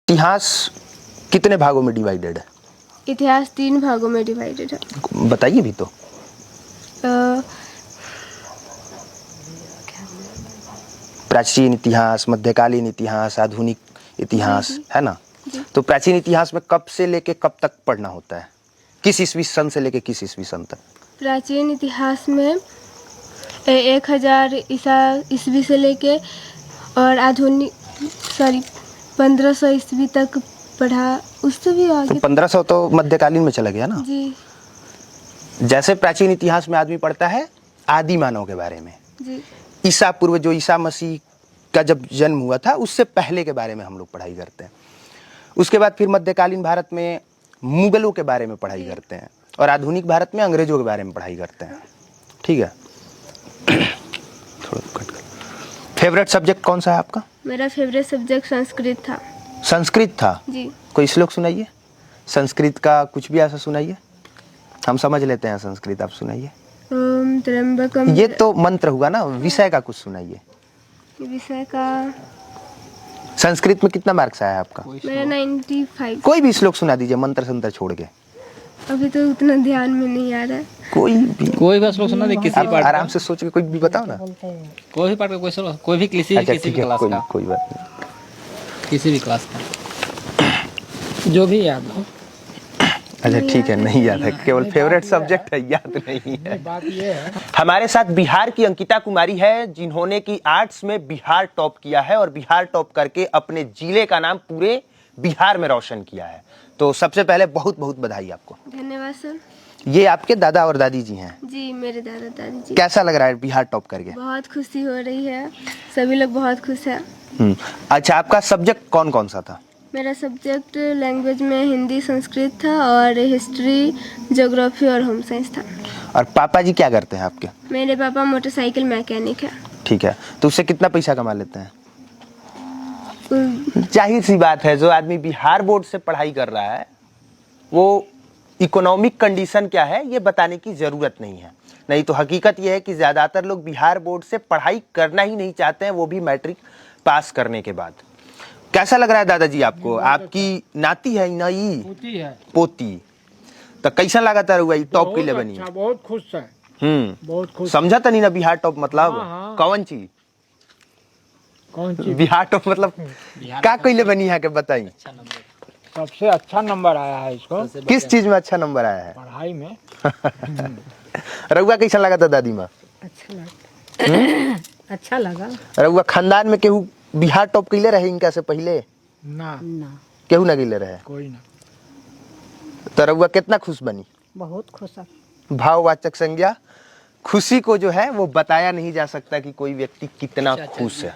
इतिहास कितने भागों में डिवाइडेड है? इतिहास 3 भागों में डिवाइडेड है। बताइए भी तो। प्राचीन इतिहास, मध्यकालीन इतिहास, आधुनिक इतिहास, जी। है ना? जी। तो प्राचीन इतिहास में कब से लेके कब तक पढ़ना होता है? किस ईस्वी सन से लेके किस ईस्वी सन तक? प्राचीन इतिहास में 1000 ईस्वी से लेके और आधुनिक 1500 ईस्वी तक पढ़ा, उससे भी तो आगे। 1500 तो मध्यकालीन में चला गया ना। जी जैसे प्राचीन इतिहास में आदमी पढ़ता है आदि मानव के बारे में, जी ईसा पूर्व, जो ईसा मसीह का जब जन्म हुआ था उससे पहले के बारे में हम लोग पढ़ाई करते हैं। उसके बाद फिर मध्यकालीन भारत में मुगलों के बारे में पढ़ाई करते हैं और आधुनिक भारत में अंग्रेजों के बारे में पढ़ाई करते हैं। ठीक है। थोड़ा कट कर। फेवरेट सब्जेक्ट कौन सा है आपका? मेरा फेवरेट सब्जेक्ट संस्कृत था। संस्कृत था। जी। कोई श्लोक सुनाइए संस्कृत का, कुछ भी ऐसा सुनाइए, हम समझ लेते हैं संस्कृत, आप सुनाइए। ओम त्र्यंबकम। ये तो मंत्र हुआ ना, विषय का कुछ सुनाइए। विषय का संस्कृत में कितना मार्क्स आया आपका? मेरा 95। कोई भी श्लोक सुना दीजिए, मंत्र संत्र छोड़ के। अभी तो उतना ध्यान में नहीं आ रहा है। कोई भी श्लोक सुना दे, किसी आप पार्ट आराम से सोच के कोई भी बताओ ना। कोई भी पार्ट का, कोई श्लोक, कोई भी किसी अच्छा किसी ठीक भी है, क्लास का, कोई बात नहीं। किसी भी क्लास का जो भी याद हो। अच्छा ठीक है, नहीं याद है, केवल फेवरेट सब्जेक्ट है, याद नहीं है। बात ये है, हमारे साथ बिहार की अंकिता कुमारी है जिन्होंने की आर्ट्स में बिहार टॉप किया है और बिहार टॉप करके अपने जिले का नाम पूरे बिहार में रोशन किया है। तो सबसे पहले बहुत बहुत बधाई आपको। धन्यवाद सर। ये आपके दादा और दादी जी हैं? जी, मेरे दादा दादी जी। कैसा लग रहा है बिहार टॉप करके? बहुत खुशी हो रही है, सभी लोग बहुत खुश हैं। अच्छा, आपका सब्जेक्ट कौन कौन सा था? मेरा सब्जेक्ट लैंग्वेज में हिंदी संस्कृत था और हिस्ट्री, ज्योग्राफी और होम साइंस था। और पापा जी क्या करते हैं आपके? मेरे पापा मोटरसाइकिल मैकेनिक है। ठीक है, तो उससे कितना पैसा कमा लेते हैं? जाहिर सी बात है, जो आदमी बिहार बोर्ड से पढ़ाई कर रहा है वो इकोनॉमिक कंडीशन क्या है ये बताने की जरूरत नहीं है। नहीं तो हकीकत ये है कि ज्यादातर लोग बिहार बोर्ड से पढ़ाई करना ही नहीं चाहते हैं, वो भी मैट्रिक पास करने के बाद। कैसा लग रहा है दादाजी आपको? आपकी नाती है नई पोती है, पोती, तो कैसा लगा था रुआ टॉप के लिए बनी? अच्छा, बहुत खुश है। बहुत खुश। समझा था नहीं ना बिहार टॉप मतलब? हाँ। कौन चीज? कौन सी? बिहार टॉप मतलब क्या कैले बनी है के बताई? सबसे अच्छा नंबर आया है इसको। किस चीज में अच्छा नंबर आया है? पढ़ाई में। रउआ कैसा लगा था दादी माँ? अच्छा लगा। अच्छा लगा। रउआ खानदान में केहू बिहार टॉप कैले रहे इनका से पहले? ना ना, केहू ना कैले रहे? कोई ना। तो रउआ कितना खुश बनी? बहुत खुश है। भाववाचक संज्ञा, खुशी को जो है वो बताया नहीं जा सकता कि कोई व्यक्ति कितना खुश है।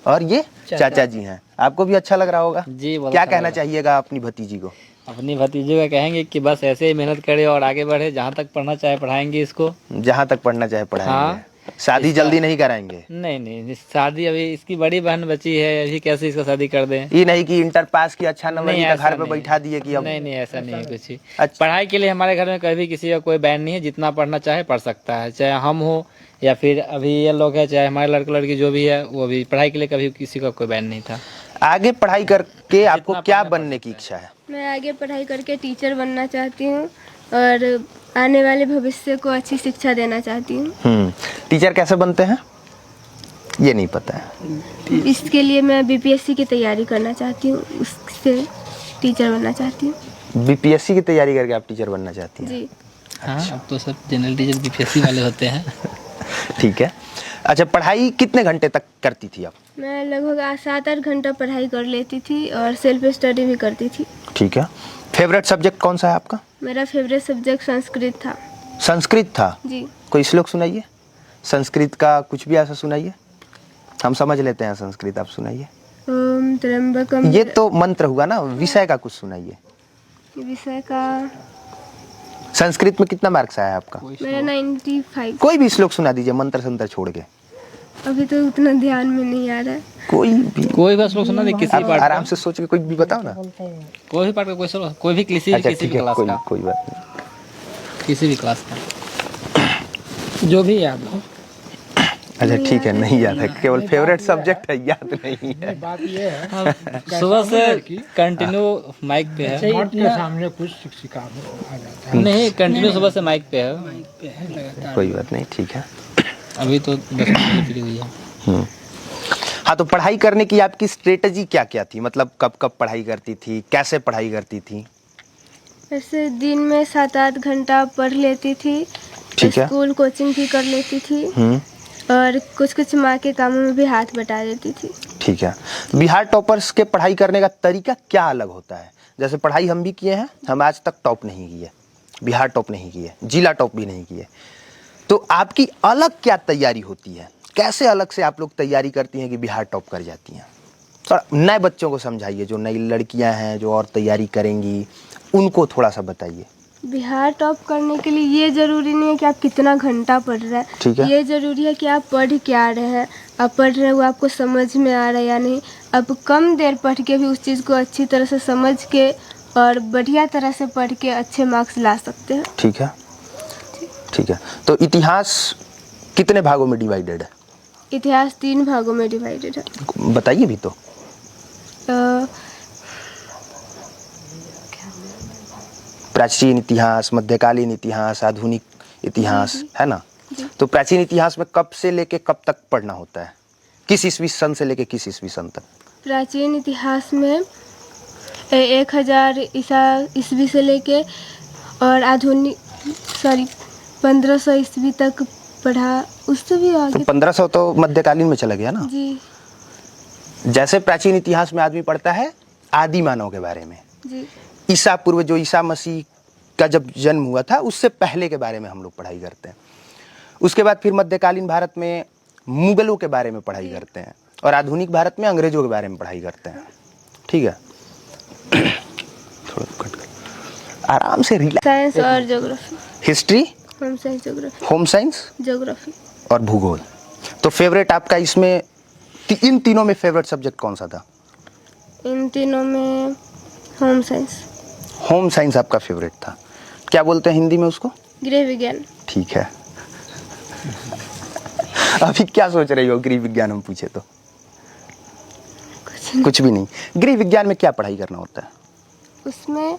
और ये चाचा जी हैं, आपको भी अच्छा लग रहा होगा जी। क्या कहना चाहिएगा अपनी भतीजी को? अपनी भतीजी को कहेंगे कि बस ऐसे ही मेहनत करे और आगे बढ़े, जहाँ तक पढ़ना चाहे पढ़ाएंगे इसको। जहाँ तक पढ़ना चाहे पढ़ाएंगे। हाँ। शादी जल्दी नहीं कराएंगे? नहीं, शादी अभी इसकी बड़ी बहन बची है, अभी कैसे इसका शादी कर दें? ये नहीं कि इंटर पास की अच्छा नंबर नहीं, का ऐसा घर पे नहीं। बैठा दिए कि अब नहीं, ऐसा नहीं है कुछ ही। अच्छा। पढ़ाई के लिए हमारे घर में कभी किसी का कोई बैन नहीं है, जितना पढ़ना चाहे पढ़ सकता है, चाहे हम हो या फिर अभी ये लोग है, चाहे हमारे लड़के लड़की जो भी है, वो भी पढ़ाई के लिए कभी किसी का कोई बैन नहीं था। आगे पढ़ाई करके आपको क्या बनने की इच्छा है? मैं आगे पढ़ाई करके टीचर बनना चाहती हूँ और आने वाले भविष्य को अच्छी शिक्षा देना चाहती हूँ। टीचर कैसे बनते हैं ये नहीं पता है। इसके लिए मैं बीपीएससी की तैयारी करना चाहती हूँ, उससे टीचर बनना चाहती हूँ। बीपीएससी की तैयारी करके आप टीचर बनना चाहती हैं? जी। हाँ, अब तो सब जनरल टीचर बीपीएससी वाले होते हैं। ठीक है। अच्छा, पढ़ाई कितने घंटे तक करती थी आप? मैं लगभग 7-8 घंटा पढ़ाई कर लेती थी और सेल्फ स्टडी भी करती थी। ठीक है। फेवरेट सब्जेक्ट कौन सा है आपका? मेरा फेवरेट सब्जेक्ट संस्कृत था। संस्कृत था। जी। कोई श्लोक सुनाइए संस्कृत का, कुछ भी ऐसा सुनाइए, हम समझ लेते हैं संस्कृत, आप सुनाइए। ओम त्र्यंबकम। ये तो मंत्र हुआ ना, विषय का कुछ सुनाइए। विषय का संस्कृत में कितना मार्क्स आया आपका? मेरा 95। कोई भी श्लोक सुना दीजिए, मंत्र संत्र छोड़ के। अभी तो उतना ध्यान में नहीं आ रहा है। कोई भी श्लोक सुना दे, किसी आप पार्ट आराम से सोच के कोई भी बताओ ना। कोई भी पार्ट का, कोई श्लोक, कोई भी किसी अच्छा किसी ठीक भी है, क्लास का, कोई बात नहीं। किसी भी क्लास का जो भी याद हो। अच्छा ठीक है, नहीं याद है, केवल फेवरेट सब्जेक्ट है, याद नहीं है। बात ये है सुबह से कंटिन्यू माइक पे है। मर्द के सामने कुछ शिक्षिका आ जाता है। नहीं, कंटिन्यू सुबह से माइक पे है। कोई बात नहीं, ठीक है। अभी तो 10 मिनट फ्री हुई है। हाँ, तो पढ़ाई करने की आपकी स्ट्रेटजी क्या क्या थी? मतलब कब कब पढ़ाई करती थी, कैसे पढ़ाई करती थी? वैसे दिन में 7-8 घंटा पढ़ लेती थी। ठीक है। स्कूल कोचिंग भी कर लेती थी और कुछ कुछ माँ के कामों में भी हाथ बटा देती थी। ठीक है। बिहार टॉपर्स के पढ़ाई करने का तरीका क्या अलग होता है? जैसे पढ़ाई हम भी किए हैं, हम आज तक टॉप नहीं किए, बिहार टॉप नहीं किए, जिला टॉप भी नहीं किए, तो आपकी अलग क्या तैयारी होती है? कैसे अलग से आप लोग तैयारी करती हैं कि बिहार टॉप कर जाती हैं? थोड़ा नए बच्चों को समझाइए, जो नई लड़कियां हैं जो और तैयारी करेंगी, उनको थोड़ा सा बताइए। बिहार टॉप करने के लिए ये जरूरी नहीं है कि आप कितना घंटा पढ़ रहे ठीक हैं, है। ये जरूरी है कि आप पढ़ क्या रहे हैं, आप पढ़ रहे हैं वो आपको समझ में आ रहा है या नहीं। आप कम देर पढ़ के भी उस चीज़ को अच्छी तरह से समझ के और बढ़िया तरह से पढ़ के अच्छे मार्क्स ला सकते हैं। ठीक है, ठीक है। तो इतिहास कितने भागों में डिवाइडेड है? इतिहास 3 भागों में डिवाइडेड है। बताइए भी तो। प्राचीन इतिहास, मध्यकालीन इतिहास, आधुनिक इतिहास, है ना? तो प्राचीन इतिहास में कब से लेके कब तक पढ़ना होता है? किस ईस्वी सन से लेके किस ईस्वी सन तक? प्राचीन इतिहास में 1000 ईस्वी से लेके और आधुनिक 1500 ईस्वी तक पढ़ा, उससे भी तो आगे। 1500 तो मध्यकालीन में चला गया ना। जी जैसे प्राचीन इतिहास में आदमी पढ़ता है आदि मानव के बारे में, जी ईसा पूर्व, जो ईसा मसीह का जब जन्म हुआ था उससे पहले के बारे में हम लोग पढ़ाई करते हैं। उसके बाद फिर मध्यकालीन भारत में मुगलों के बारे में पढ़ाई करते हैं और आधुनिक भारत में अंग्रेजों के बारे में पढ़ाई करते हैं। ठीक है, थोड़ा कट कर आराम से रिलैक्स। साइंस और geography. History, home science, geography. Home science, geography और भूगोल। तो फेवरेट आपका इसमें इन तीनों में फेवरेट सब्जेक्ट कौन सा था? इन तीनों में होम साइंस। होम साइंस आपका फेवरेट था। क्या बोलते हैं हिंदी में उसको? गृह विज्ञान। ठीक है। अभी क्या सोच रही हो गृह विज्ञान हम पूछे तो? कुछ भी नहीं। गृह विज्ञान में क्या पढ़ाई करना होता है? उसमें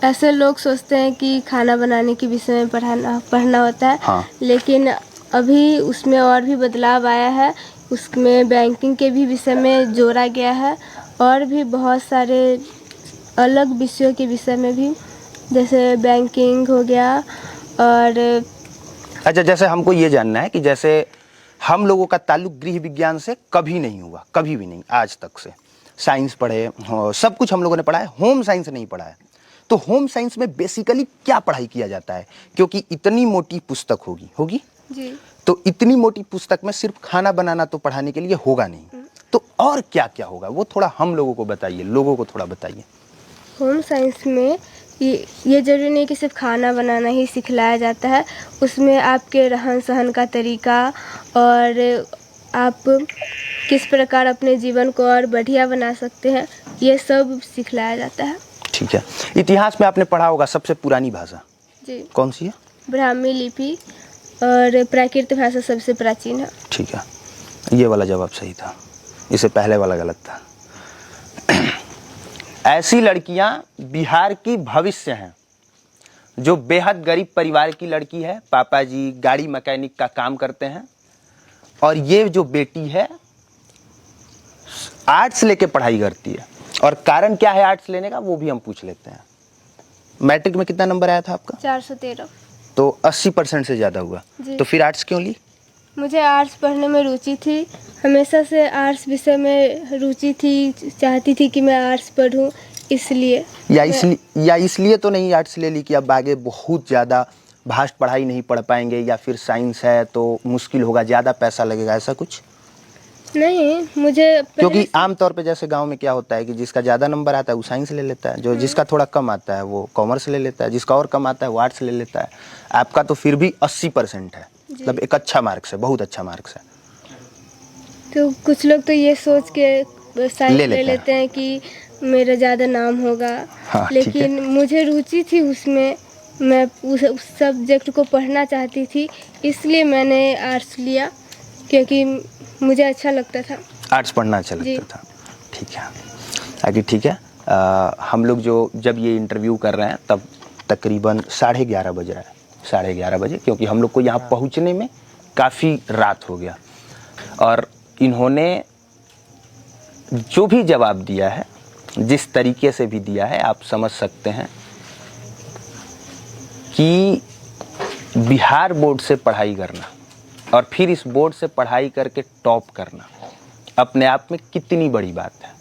ऐसे लोग सोचते हैं कि खाना बनाने के विषय में पढ़ना होता है। हाँ। लेकिन अभी उसमें और भी बदलाव आया है, उसमें बैंकिंग के भी विषय में जोड़ा गया है और भी बहुत सारे अलग विषयों के विषय में भी, जैसे बैंकिंग हो गया। और अच्छा, जैसे हमको ये जानना है कि जैसे हम लोगों का ताल्लुक गृह विज्ञान से कभी नहीं हुआ, कभी भी नहीं आज तक से। साइंस पढ़े, सब कुछ हम लोगों ने पढ़ा है, होम साइंस नहीं पढ़ा है। तो होम साइंस में बेसिकली क्या पढ़ाई किया जाता है? क्योंकि इतनी मोटी पुस्तक होगी जी, तो इतनी मोटी पुस्तक में सिर्फ खाना बनाना तो पढ़ाने के लिए होगा नहीं, तो और क्या क्या होगा वो थोड़ा हम लोगों को बताइए, लोगों को थोड़ा बताइए। होम साइंस में ये जरूरी नहीं कि सिर्फ खाना बनाना ही सिखलाया जाता है, उसमें आपके रहन सहन का तरीका और आप किस प्रकार अपने जीवन को और बढ़िया बना सकते हैं, ये सब सिखलाया जाता है। ठीक है। इतिहास में आपने पढ़ा होगा सबसे पुरानी भाषा जी, कौन सी है? ब्राह्मी लिपि और प्राकृत भाषा सबसे प्राचीन है। ठीक है, ये वाला जवाब सही था, इससे पहले वाला गलत था। ऐसी लड़कियां बिहार की भविष्य हैं, जो बेहद गरीब परिवार की लड़की है, पापा जी गाड़ी मैकेनिक का काम करते हैं, और ये जो बेटी है आर्ट्स लेके पढ़ाई करती है। और कारण क्या है आर्ट्स लेने का वो भी हम पूछ लेते हैं। मैट्रिक में कितना नंबर आया था आपका? 413। तो 80% से ज़्यादा हुआ। जी। तो फिर आर्ट्स क्यों ली? मुझे आर्ट्स पढ़ने में रुचि थी, हमेशा से आर्ट्स विषय में रुचि थी, चाहती थी कि मैं आर्ट्स पढूं, इसलिए। या इसलिए तो नहीं आर्ट्स ले ली कि अब आगे बहुत ज़्यादा भास्ट पढ़ाई नहीं पढ़ पाएंगे, या फिर साइंस है तो मुश्किल होगा, ज़्यादा पैसा लगेगा, ऐसा कुछ? नहीं, मुझे क्योंकि आमतौर पे जैसे गांव में क्या होता है कि जिसका ज़्यादा नंबर आता है वो साइंस ले लेता है, जो जिसका थोड़ा कम आता है वो कॉमर्स ले लेता है, जिसका और कम आता है वो आर्ट्स ले लेता है। आपका तो फिर भी 80% है, मतलब एक अच्छा मार्क्स है, बहुत अच्छा मार्क्स है। तो कुछ लोग तो ये सोच के साइंस ले लेते लेते हैं कि मेरा ज़्यादा नाम होगा। हाँ, ठीक है। लेकिन मुझे रुचि थी उसमें, मैं उस सब्जेक्ट को पढ़ना चाहती थी, इसलिए मैंने आर्ट्स लिया। क्योंकि मुझे अच्छा लगता था। आर्ट्स पढ़ना अच्छा जी। लगता था। ठीक है, आगे ठीक है। हम लोग जब ये इंटरव्यू कर रहे हैं तब तकरीबन 11:30 बज रहा है, 11:30 बजे, क्योंकि हम लोग को यहाँ पहुँचने में काफ़ी रात हो गया। और इन्होंने जो भी जवाब दिया है, जिस तरीके से भी दिया है, आप समझ सकते हैं कि बिहार बोर्ड से पढ़ाई करना और फिर इस बोर्ड से पढ़ाई करके टॉप करना अपने आप में कितनी बड़ी बात है।